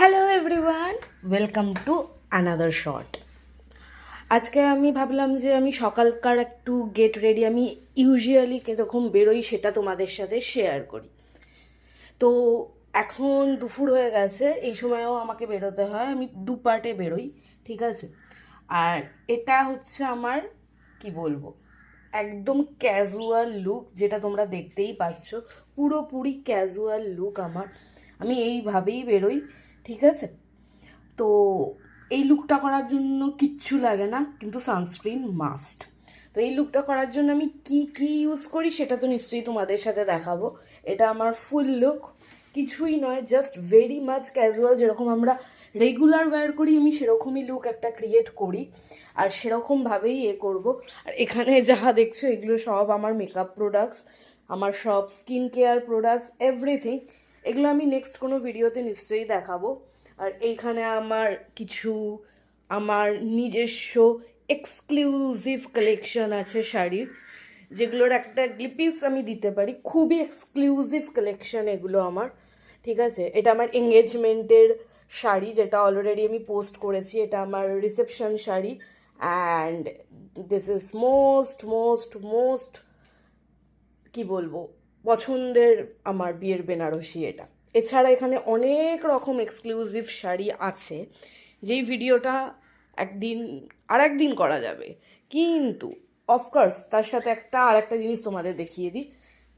Hello everyone, welcome to another short. আজকে আমি ভাবলাম যে আমি সকালকার একটু গেট রেডি আমি ইউজুয়ালি কীরকম বেরোই সেটা তোমাদের সাথে শেয়ার করি। তো এখন দুপুর হয়ে গেছে, এই সময়ও আমাকে বেরোতে হয়, আমি দু পার্টে বেরোই, ঠিক আছে। আর এটা হচ্ছে আমার কি বলবো একদম ক্যাজুয়াল লুক, যেটা তোমরা দেখতেই পাচ্ছ, পুরোপুরি ক্যাজুয়াল লুক আমার। আমি এইভাবেই বেরোই, ঠিক আছে। তো এই লুকটা করার জন্য কিচ্ছু লাগে না, কিন্তু সানস্ক্রিন মাস্ট। তো এই লুকটা করার জন্য আমি কি কি ইউজ করি সেটা তো নিশ্চয়ই তোমাদের সাথে দেখাবো। এটা আমার ফুল লুক, কিছুই নয়, জাস্ট ভেরি মাচ ক্যাজুয়াল। যেরকম আমরা রেগুলার ওয়্যার করি আমি সেরকমই লুক একটা ক্রিয়েট করি, আর সেরকমভাবেই করব। আর এখানে যাহা দেখছো এগুলো সব আমার মেকআপ প্রোডাক্টস, আমার সব স্কিন কেয়ার প্রোডাক্টস, এভরিথিং। এগুলো আমি নেক্সট কোনো ভিডিওতে নিশ্চয়ই দেখাবো। আর এইখানে আমার কিছু আমার নিজস্ব এক্সক্লুসিভ কালেকশন আছে শাড়ির, যেগুলোর একটা গ্লিপিস আমি দিতে পারি। খুবই এক্সক্লুসিভ কালেকশন এগুলো আমার, ঠিক আছে। এটা আমার এঙ্গেজমেন্টের শাড়ি, যেটা অলরেডি আমি পোস্ট করেছি। এটা আমার reception sari, and this is most most most কি বলবো পছন্দের আমার বিয়ের বেনারসি এটা। এছাড়া এখানে অনেক রকম এক্সক্লুসিভ শাড়ি আছে, যেই ভিডিওটা একদিন করা যাবে। কিন্তু অফকোর্স তার সাথে আরেকটা জিনিস তোমাদের দেখিয়ে দিই,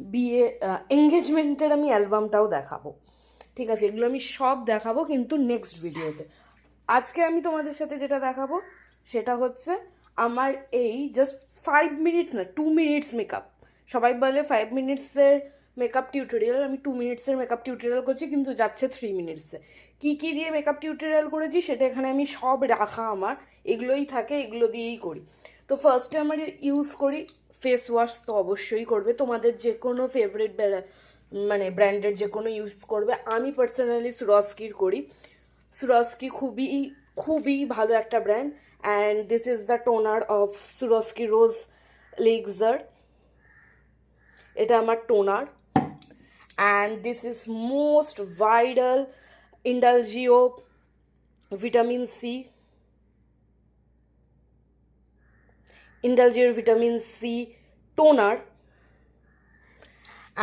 বিয়ে এঙ্গেজমেন্টের আমি অ্যালবামটাও দেখাবো, ঠিক আছে। এগুলো আমি সব দেখাবো কিন্তু নেক্সট ভিডিওতে। আজকে আমি তোমাদের সাথে যেটা দেখাবো সেটা হচ্ছে আমার এই জাস্ট 5 মিনিটস না 2 মিনিটস মেকআপ। সবাই বলে 5 মিনিটসের মেকআপ টিউটোরিয়াল, আমি 2 মিনিটসের মেকআপ টিউটোরিয়াল করছি, কিন্তু যাচ্ছে 3 মিনিটসে। কী কী দিয়ে মেকআপ টিউটোরিয়াল করেছি সেটা এখানে আমি সব রাখা, আমার এগুলোই থাকে, এগুলো দিয়েই করি। তো ফার্স্টে আমার ইউজ করি ফেস ওয়াশ, তো অবশ্যই করবে, তোমাদের যে কোনো ফেভারিট মানে ব্র্যান্ডের যে কোনো ইউজ করবে। আমি পার্সোনালি সুরস্কির করি। সুরস্কি খুবই খুবই ভালো একটা brand, and this is the toner of Suroski rose Lexar. এটা আমার toner, and this is most viral Indulgeo vitamin C, ইন্ডালজিওর vitamin C toner,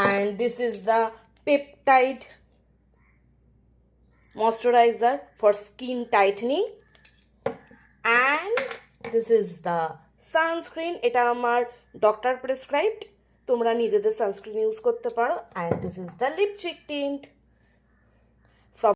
and this is the peptide moisturizer for skin tightening, and this is the sunscreen. এটা আমার doctor prescribed, তোমরা নিজেদের sunscreen use করতে পারো, and this is the lipstick tint.